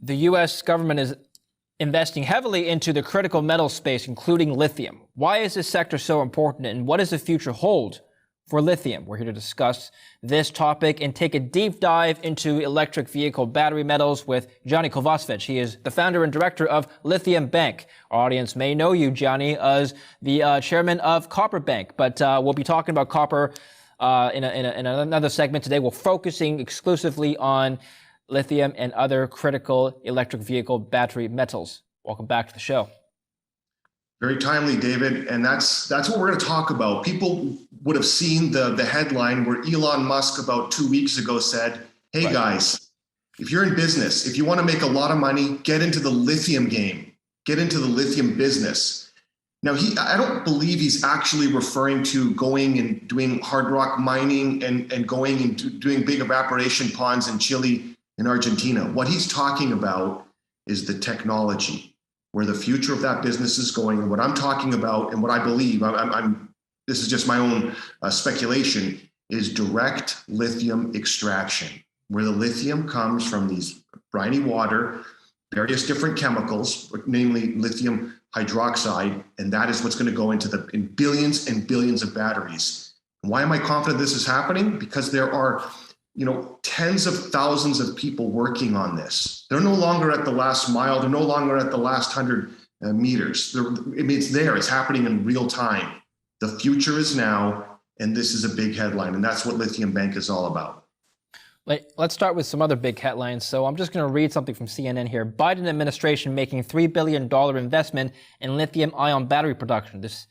The U.S. government is investing heavily into the critical metal space, including lithium. Why is this sector so important, and what does the future hold for lithium? We're here to discuss this topic and take a deep dive into electric vehicle battery metals with Gianni Kovacevic. He is the founder and director of LithiumBank. Our audience may know you, Gianni, as the chairman of Copper Bank, but we'll be talking about copper in another segment today. We're focusing exclusively on lithium and other critical electric vehicle battery metals. Welcome back to the show. Very timely, David, and that's what we're going to talk about. People would have seen the headline where Elon Musk about 2 weeks ago said, hey right. Guys, if you're in business, if you want to make a lot of money, get into the lithium game, get into the lithium business. Now, I don't believe he's actually referring to going and doing hard rock mining and going and doing big evaporation ponds in Chile and Argentina. What he's talking about is the technology, where the future of that business is going. And what I'm talking about, and what I believe, this is just my own speculation, is direct lithium extraction, where the lithium comes from these briny water, various different chemicals, namely lithium hydroxide, and that is what's going to go into in billions and billions of batteries. And why am I confident this is happening? Because there are tens of thousands of people working on this. They're no longer at the last mile. They're no longer at the last 100 meters. It's there. It's happening in real time. The future is now, and this is a big headline, and that's what LithiumBank is all about. Let's start with some other big headlines. So I'm just going to read something from CNN here. Biden administration making $3 billion investment in lithium-ion battery production. This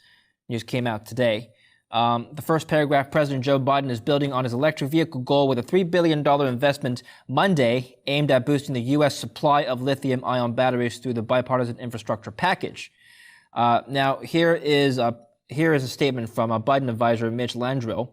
news came out today. The first paragraph, President Joe Biden is building on his electric vehicle goal with a $3 billion investment Monday aimed at boosting the U.S. supply of lithium-ion batteries through the bipartisan infrastructure package. Now, here is a statement from a Biden advisor, Mitch Landrieu.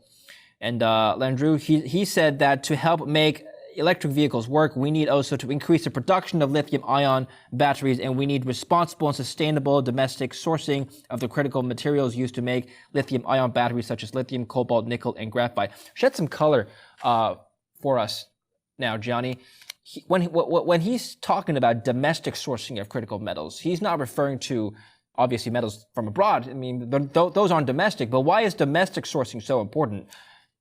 And Landrieu, he said that to help make electric vehicles work, we need also to increase the production of lithium-ion batteries, and we need responsible and sustainable domestic sourcing of the critical materials used to make lithium-ion batteries, such as lithium, cobalt, nickel, and graphite. Shed some color for us now, Gianni. When he's talking about domestic sourcing of critical metals, he's not referring to, obviously, metals from abroad. I mean, those aren't domestic, but why is domestic sourcing so important?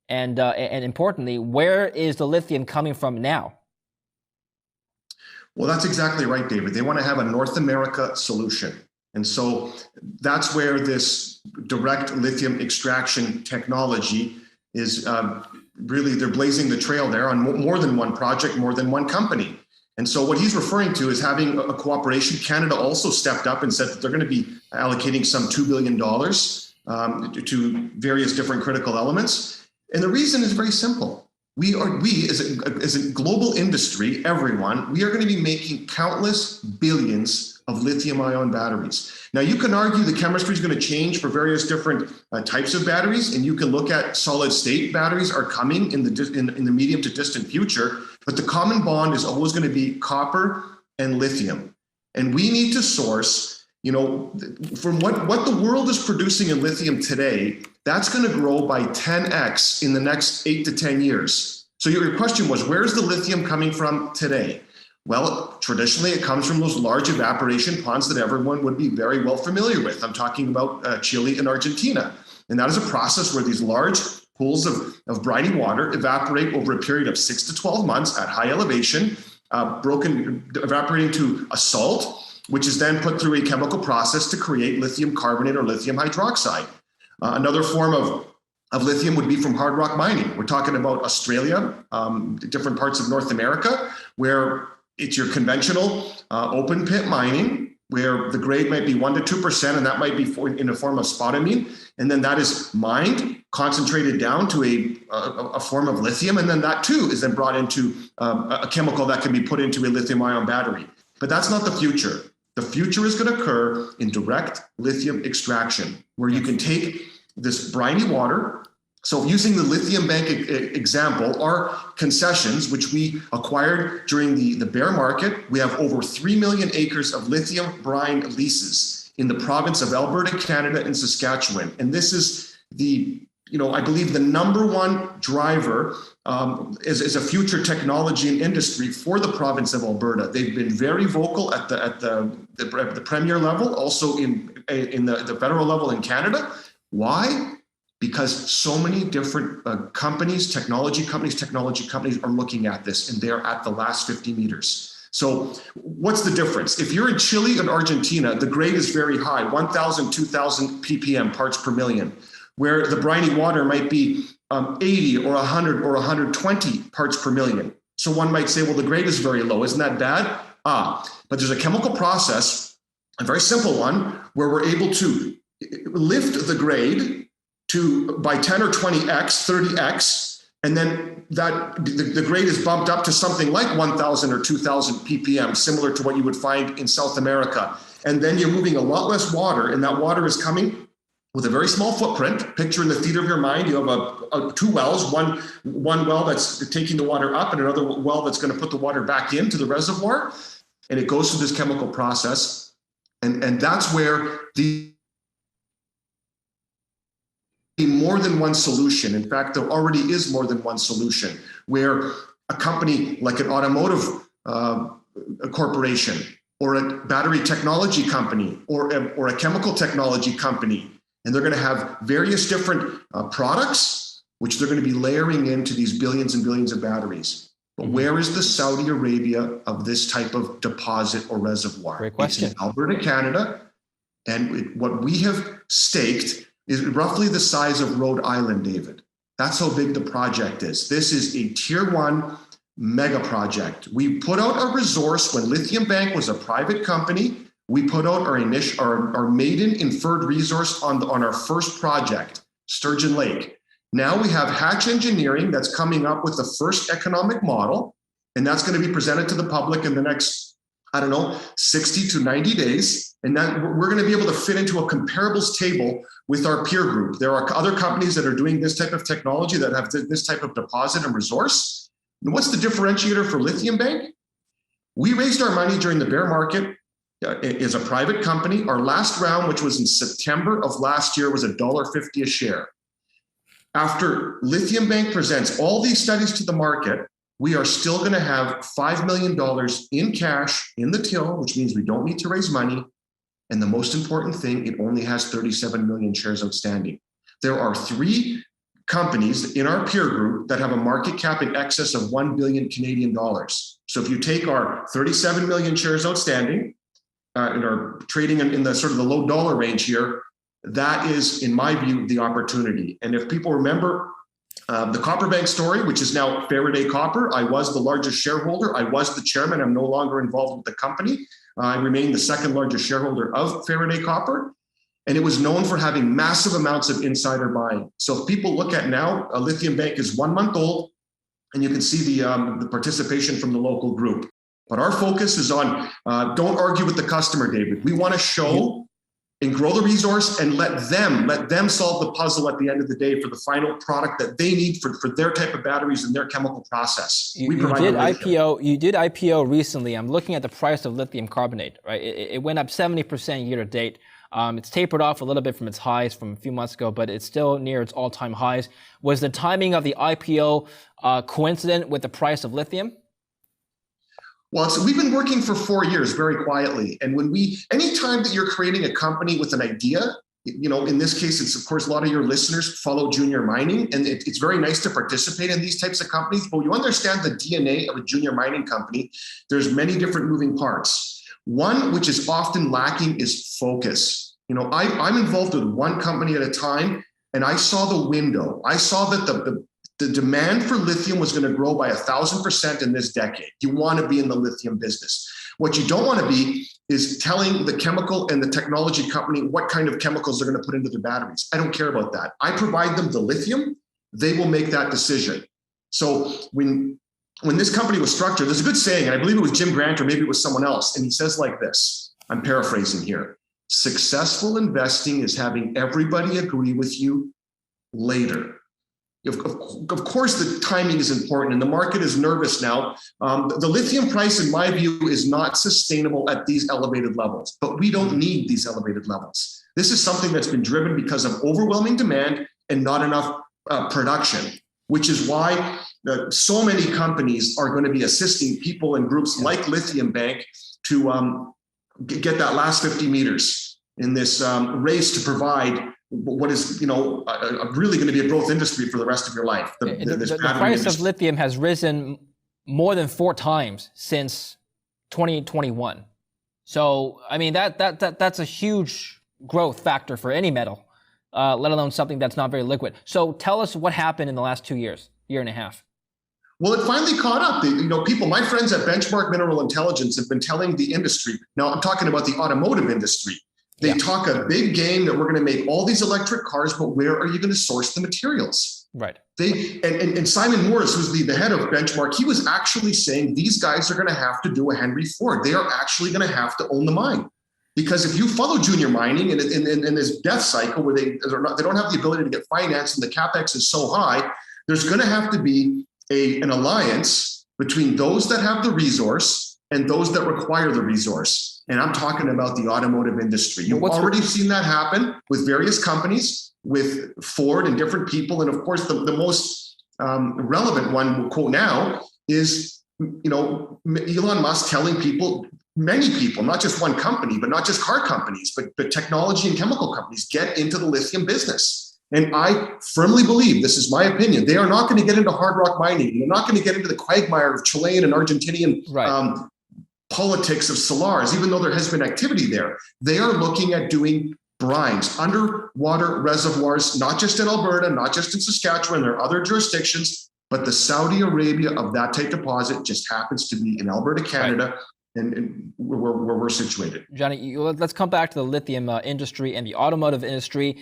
And importantly, where is the lithium coming from now? Well, that's exactly right, David. They want to have a North America solution. And so that's where this direct lithium extraction technology is really, they're blazing the trail there on more than one project, more than one company. And so what he's referring to is having a cooperation. Canada also stepped up and said that they're going to be allocating some $2 billion to various different critical elements. And the reason is very simple. We as a global industry, everyone, we are going to be making countless billions of lithium-ion batteries. Now, you can argue the chemistry is going to change for various different types of batteries, and you can look at solid-state batteries are coming in the medium to distant future, but the common bond is always going to be copper and lithium. And we need to source, from what the world is producing in lithium today, that's going to grow by 10x in the next 8 to 10 years. So your question was, where's the lithium coming from today? Well, traditionally, it comes from those large evaporation ponds that everyone would be very well familiar with. I'm talking about Chile and Argentina. And that is a process where these large pools of briny water evaporate over a period of 6 to 12 months at high elevation, evaporating to a salt, which is then put through a chemical process to create lithium carbonate or lithium hydroxide. Another form of lithium would be from hard rock mining. We're talking about Australia, different parts of North America, where it's your conventional open pit mining, where the grade might be 1% to 2%, and that might be in a form of spodumene. And then that is mined, concentrated down to a form of lithium. And then that too is then brought into a chemical that can be put into a lithium-ion battery. But that's not the future. The future is going to occur in direct lithium extraction, where you can take this briny water. So using the LithiumBank example, our concessions, which we acquired during the bear market, we have over 3 million acres of lithium brine leases in the province of Alberta, Canada, and Saskatchewan. And this is the I believe the number one driver is a future technology and industry for the province of Alberta. They've been very vocal at the premier level, also in the federal level in Canada. Why? Because so many different technology companies are looking at this, and they're at the last 50 meters. So what's the difference? If you're in Chile and Argentina, the grade is very high, 1,000, 2,000 ppm, parts per million, where the briny water might be 80 or 100 or 120 parts per million. So one might say, well, the grade is very low. Isn't that bad? But there's a chemical process, a very simple one, where we're able to lift the grade by 10 or 20x, 30x, and then the grade is bumped up to something like 1,000 or 2,000 ppm, similar to what you would find in South America. And then you're moving a lot less water, and that water is coming with a very small footprint. Picture in the theater of your mind, you have two wells, one well that's taking the water up and another well that's going to put the water back into the reservoir. And it goes through this chemical process. And that's where more than one solution. In fact, there already is more than one solution where a company like an automotive corporation or a battery technology company or a chemical technology company, and they're going to have various different products, which they're going to be layering into these billions and billions of batteries. But where is the Saudi Arabia of this type of deposit or reservoir? Great question. It's in Alberta, Canada. And what we have staked is roughly the size of Rhode Island, David. That's how big the project is. This is a tier 1 mega project. We put out a resource when LithiumBank was a private company. We put out our maiden inferred resource on our first project, Sturgeon Lake. Now we have Hatch Engineering that's coming up with the first economic model, and that's going to be presented to the public in the next, 60 to 90 days. And that we're going to be able to fit into a comparables table with our peer group. There are other companies that are doing this type of technology that have this type of deposit and resource. And what's the differentiator for LithiumBank? We raised our money during the bear market as a private company. Our last round, which was in September of last year, was $1.50 a share. After LithiumBank presents all these studies to the market, we are still going to have $5 million in cash in the till, which means we don't need to raise money. And the most important thing, it only has 37 million shares outstanding. There are 3 companies in our peer group that have a market cap in excess of 1 billion Canadian dollars. So if you take our 37 million shares outstanding and are trading in the sort of the low dollar range here, that is, in my view, the opportunity. And if people remember the Copperbank story, which is now Faraday Copper, I was the largest shareholder. I was the chairman. I'm no longer involved with the company. I remain the second largest shareholder of Faraday Copper. And it was known for having massive amounts of insider buying. So if people look at now, LithiumBank is 1 month old, and you can see the participation from the local group. But our focus is on, don't argue with the customer, David. We want to show and grow the resource and let them solve the puzzle at the end of the day for the final product that they need for their type of batteries and their chemical process. You did IPO recently. I'm looking at the price of lithium carbonate, right? It went up 70% year to date. It's tapered off a little bit from its highs from a few months ago, but it's still near its all-time highs. Was the timing of the IPO coincident with the price of lithium? Well, we've been working for 4 years very quietly. And anytime that you're creating a company with an idea, in this case, it's of course, a lot of your listeners follow junior mining, and it's very nice to participate in these types of companies. But you understand the DNA of a junior mining company, there's many different moving parts. One, which is often lacking, is focus. I'm involved with one company at a time, and I saw the window. I saw that the demand for lithium was going to grow by 1,000% in this decade. You want to be in the lithium business. What you don't want to be is telling the chemical and the technology company what kind of chemicals they're going to put into their batteries. I don't care about that. I provide them the lithium. They will make that decision. So when this company was structured, there's a good saying, and I believe it was Jim Grant or maybe it was someone else, and he says like this, I'm paraphrasing here: successful investing is having everybody agree with you later. Of course, the timing is important, and the market is nervous now. The lithium price, in my view, is not sustainable at these elevated levels, but we don't need these elevated levels. This is something that's been driven because of overwhelming demand and not enough production, which is why so many companies are going to be assisting people and groups like LithiumBank to get that last 50 meters in this race to provide what is, really going to be a growth industry for the rest of your life. The price of lithium has risen more than 4 times since 2021. So, I mean, that's a huge growth factor for any metal, let alone something that's not very liquid. So tell us what happened in the last 2 years, year and a half. Well, it finally caught up. People, my friends at Benchmark Mineral Intelligence have been telling the industry, now I'm talking about the automotive industry, they talk a big game that we're going to make all these electric cars, but where are you going to source the materials? Right. And Simon Morris, who's the head of Benchmark, he was actually saying these guys are going to have to do a Henry Ford. They are actually going to have to own the mine. Because if you follow junior mining in this death cycle where they don't have the ability to get financed and the capex is so high, there's going to have to be an alliance between those that have the resource and those that require the resource. And I'm talking about the automotive industry. You've already seen that happen with various companies, with Ford and different people. And of course, the most relevant one we'll quote now is, Elon Musk telling people, many people, not just one company, but not just car companies, but technology and chemical companies, get into the lithium business. And I firmly believe, this is my opinion, they are not going to get into hard rock mining. They're not going to get into the quagmire of Chilean and Argentinian politics of salars, even though there has been activity there. They are looking at doing brines, underwater reservoirs, not just in Alberta, not just in Saskatchewan, there are other jurisdictions, but the Saudi Arabia of that type deposit just happens to be in Alberta, Canada, and where we're situated. Gianni, let's come back to the lithium industry and the automotive industry.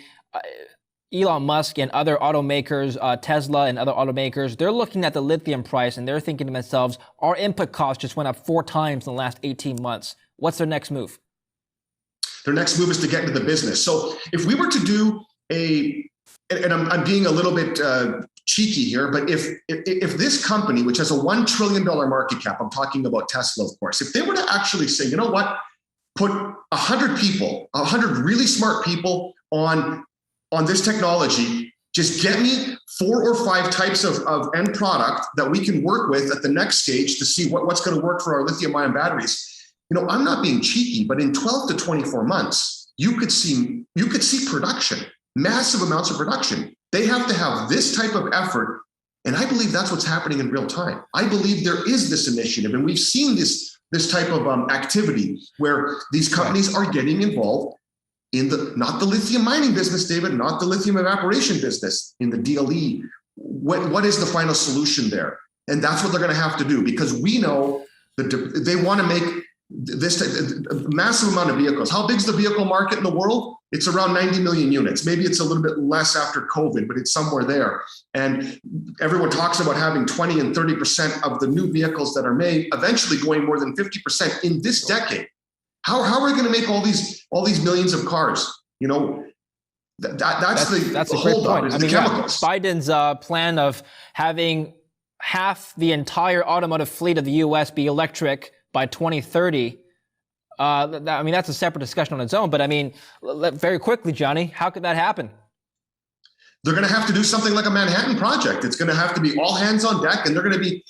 Elon Musk and other automakers, Tesla and other automakers, they're looking at the lithium price and they're thinking to themselves, our input cost just went up 4 times in the last 18 months. What's their next move? Their next move is to get into the business. So if we were to do and I'm being a little bit cheeky here, but if this company, which has a $1 trillion market cap, I'm talking about Tesla, of course, if they were to actually say, you know what, put 100 people, 100 really smart people on this technology, just get me 4 or 5 types of end product that we can work with at the next stage to see what's going to work for our lithium ion batteries. I'm not being cheeky, but in 12 to 24 months, you could see production, massive amounts of production. They have to have this type of effort. And I believe that's what's happening in real time. I believe there is this initiative, and we've seen this type of activity where these companies are getting involved in not the lithium mining business, David, not the lithium evaporation business, in the DLE. What is the final solution there? And that's what they're going to have to do, because we know that they want to make this massive amount of vehicles. How big is the vehicle market in the world? It's around 90 million units. Maybe it's a little bit less after COVID, but it's somewhere there. And everyone talks about having 20 and 30% of the new vehicles that are made eventually going more than 50% in this decade. How are we going to make all these millions of cars? That's a great point. I mean, Biden's plan of having half the entire automotive fleet of the U.S. be electric by 2030. I mean, that's a separate discussion on its own. But I mean, very quickly, Gianni, how could that happen? They're going to have to do something like a Manhattan Project. It's going to have to be all hands on deck, and they're going to be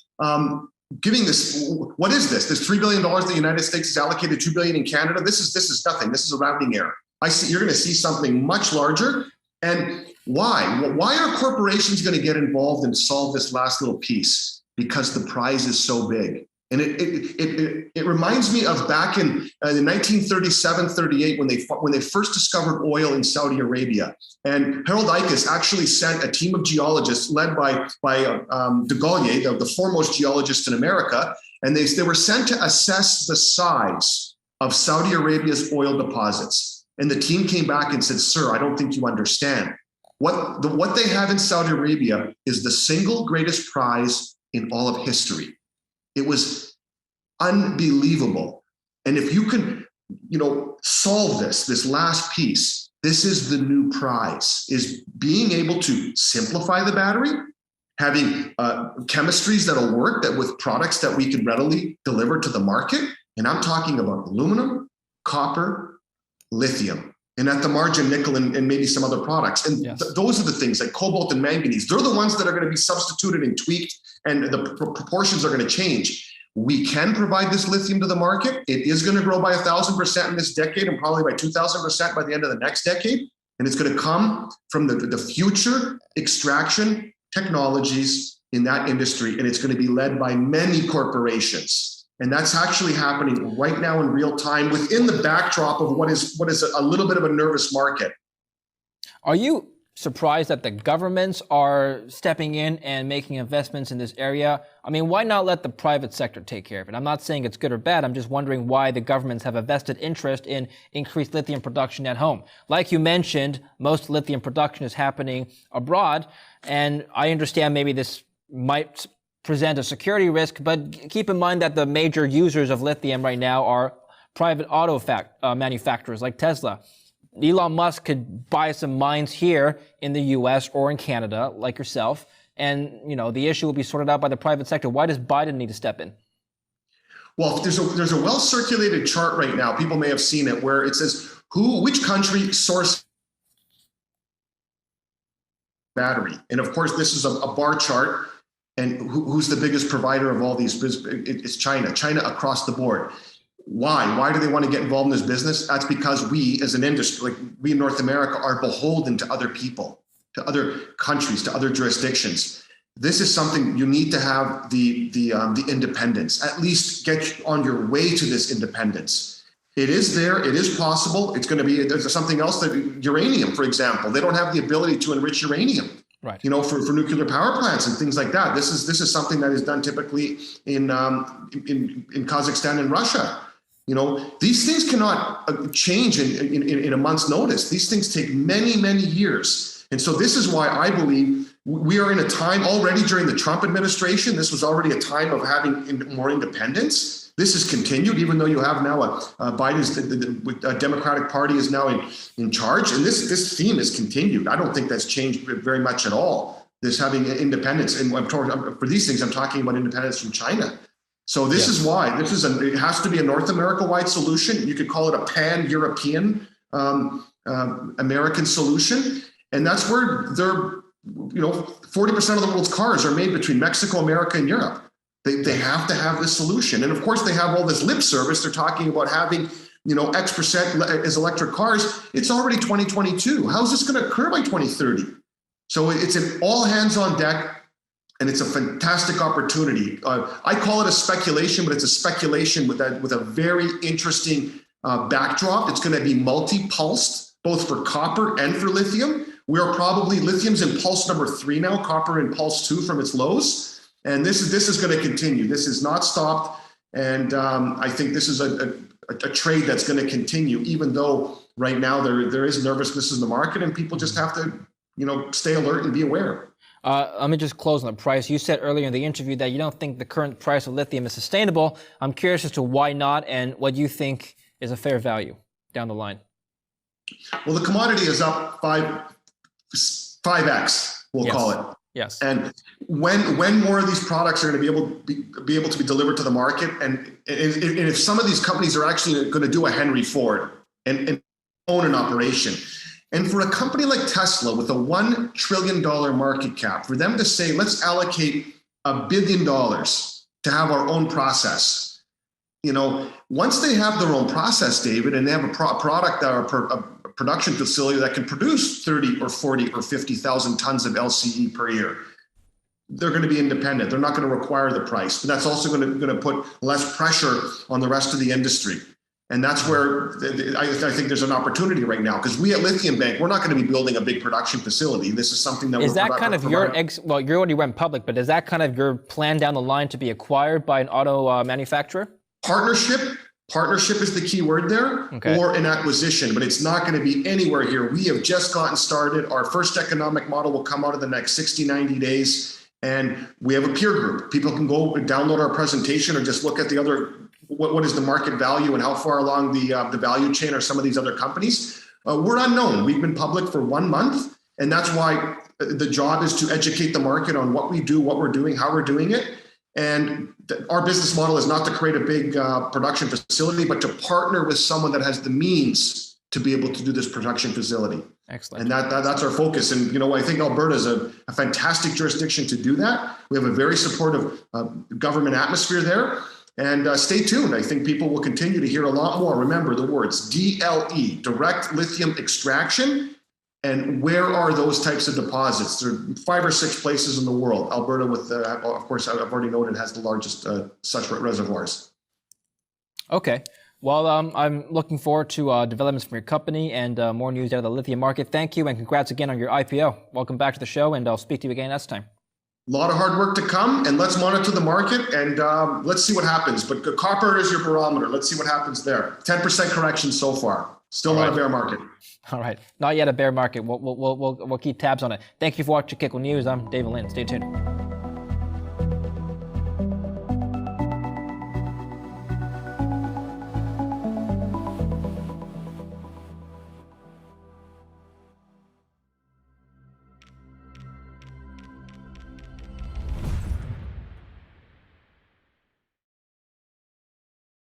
giving this. What is this? This $3 billion the United States has allocated, $2 billion in Canada. This is nothing. This is a rounding error. You're going to see something much larger. And why? Why are corporations going to get involved and solve this last little piece? Because the prize is so big. And it reminds me of back in 1937, 38, when they first discovered oil in Saudi Arabia. And Harold Ickes actually sent a team of geologists led by de Gaulle, the foremost geologist in America. And they were sent to assess the size of Saudi Arabia's oil deposits. And the team came back and said, "Sir, I don't think you understand. What they have in Saudi Arabia is the single greatest prize in all of history." It was unbelievable. And if you can, solve this last piece, this is the new prize, is being able to simplify the battery, having chemistries that'll work with products that we can readily deliver to the market. And I'm talking about aluminum, copper, lithium. and at the margin, nickel and maybe some other products. And Yes. Those are the things like cobalt and manganese. They're the ones that are going to be substituted and tweaked, and the proportions are going to change. We can provide this lithium to the market. It is going to grow by 1,000% in this decade and probably by 2,000% by the end of the next decade. And it's going to come from the future extraction technologies in that industry. And it's going to be led by many corporations. And that's actually happening right now in real time within the backdrop of what is a little bit of a nervous market. Are you surprised that the governments are stepping in and making investments in this area? I mean, why not let the private sector take care of it? I'm not saying it's good or bad. I'm just wondering why the governments have a vested interest in increased lithium production at home. Like you mentioned, most lithium production is happening abroad, and I understand maybe this might present a security risk, but keep in mind that the major users of lithium right now are private auto manufacturers like Tesla. Elon Musk could buy some mines here in the US or in Canada, like yourself, and the issue will be sorted out by the private sector. Why does Biden need to step in? Well, there's a well-circulated chart right now. People may have seen it where it says which country sources battery. And of course, this is a bar chart. And who's the biggest provider of all these? It's China. China across the board. Why? Why do they want to get involved in this business? That's because we, as an industry, like we in North America, are beholden to other people, to other countries, to other jurisdictions. This is something you need to have the independence. At least get on your way to this independence. It is there. It is possible. It's going to be. There's something else that uranium, for example, they don't have the ability to enrich uranium. Right. For nuclear power plants and things like that. This is something that is done typically in Kazakhstan and Russia. These things cannot change in a month's notice. These things take many, many years. And so this is why I believe we are in a time already during the Trump administration. This was already a time of having more independence. This has continued, even though you have now Biden's the Democratic Party is now in charge. And this theme has continued. I don't think that's changed very much at all, this having independence. And for these things, I'm talking about independence from China. So this is why it has to be a North America-wide solution. You could call it a pan-European American solution. And that's where 40% of the world's cars are made between Mexico, America, and Europe. They have to have this solution. And of course, they have all this lip service. They're talking about having, X% as electric cars. It's already 2022. How is this going to occur by 2030? So it's an all hands on deck. And it's a fantastic opportunity. I call it a speculation, but it's a speculation with a very interesting backdrop. It's going to be multi-pulsed, both for copper and for lithium. Lithium's in pulse number 3 now, copper in pulse 2 from its lows. And this is going to continue. This is not stopped. And I think this is a trade that's going to continue, even though right now there is nervousness in the market and people just have to, stay alert and be aware. Let me just close on the price. You said earlier in the interview that you don't think the current price of lithium is sustainable. I'm curious as to why not and what you think is a fair value down the line. Well, the commodity is up 5x, we'll call it. Yes. And when more of these products are going to be able to be delivered to the market, and if some of these companies are actually going to do a Henry Ford and own an operation. And for a company like Tesla with a $1 trillion market cap, for them to say, let's allocate $1 billion to have our own process, once they have their own process, David, and they have a product or a production facility that can produce 30 or 40 or 50,000 tons of LCE per year, they're going to be independent. They're not going to require the price, but that's also going to put less pressure on the rest of the industry. And that's where I think there's an opportunity right now, because we at LithiumBank, we're not going to be building a big production facility. This is something that is that kind of your well, you already went public, but is that kind of your plan down the line to be acquired by an auto manufacturer? Partnership is the key word there, or an acquisition, but it's not going to be anywhere here. We have just gotten started. Our first economic model will come out in the next 60, 90 days. And we have a peer group. People can go and download our presentation or just look at the other, what is the market value and how far along the value chain are some of these other companies. We're unknown. We've been public for 1 month. And that's why the job is to educate the market on what we do, what we're doing, how we're doing it. And our business model is not to create a big production facility, but to partner with someone that has the means to be able to do this production facility. Excellent. And that's our focus. And, I think Alberta is a fantastic jurisdiction to do that. We have a very supportive government atmosphere there. And stay tuned. I think people will continue to hear a lot more. Remember the words DLE, direct lithium extraction. And where are those types of deposits? There are 5 or 6 places in the world. Alberta, of course, I've already noted, has the largest such reservoirs. Okay. Well, I'm looking forward to developments from your company and more news out of the lithium market. Thank you, and congrats again on your IPO. Welcome back to the show, and I'll speak to you again next time. A lot of hard work to come, and let's monitor the market, and let's see what happens. But copper is your barometer. Let's see what happens there. 10% correction so far. Still not a bear market. All right. Not yet a bear market. We'll keep tabs on it. Thank you for watching Kitco News. I'm David Lynn. Stay tuned.